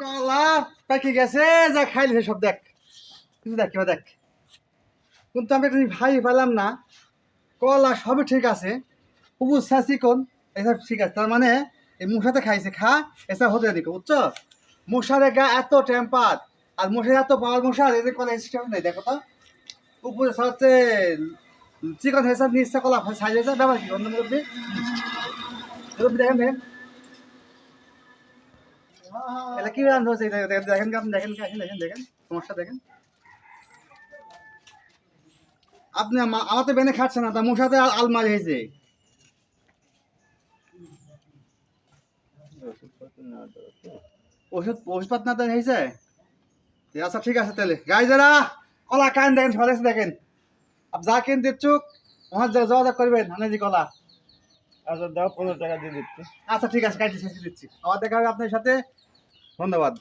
কলা পাকি গেছে যা খাইলে সব দেখ কিছু দেখ কিবা দেখ কিন্তু আমি একটা ভাই পেলাম না কলা সবই ঠিক আছে উপস্থা চিকন এসব ঠিক আছে তার মানে এই মশাতে খাইছে খা এসব হতে দিকে বুঝছো মশারে গা এত টেম্পার আর মশার এত পাওয়ার মশার এদের কলা সিস্টেম নেই দেখো তো উপরে হচ্ছে চিকন হেসার নিচে কলা সাইজ হয়েছে ব্যাপার কি অন্য মুরব্বী দেখেন দেখেন এটা কি রান্না হচ্ছে দেখেন আপনি দেখেন দেখেন দেখেন সমস্যা দেখেন আপনি আমার তো বেনে খাচ্ছে না তা মশাতে আলমারি হয়েছে ওষুধ ওষুধপাত না হয়েছে আচ্ছা ঠিক আছে তাহলে গাই যারা কলা কান দেখেন সবাই দেখেন আপ যা কিনতে চুক ওখানে যোগাযোগ করবেন হানেজি কলা আচ্ছা দাও 15 টাকা দিয়ে দিচ্ছি আচ্ছা ঠিক আছে কাটি শেষ দিচ্ছি আবার দেখা হবে আপনার সাথে ধন্যবাদ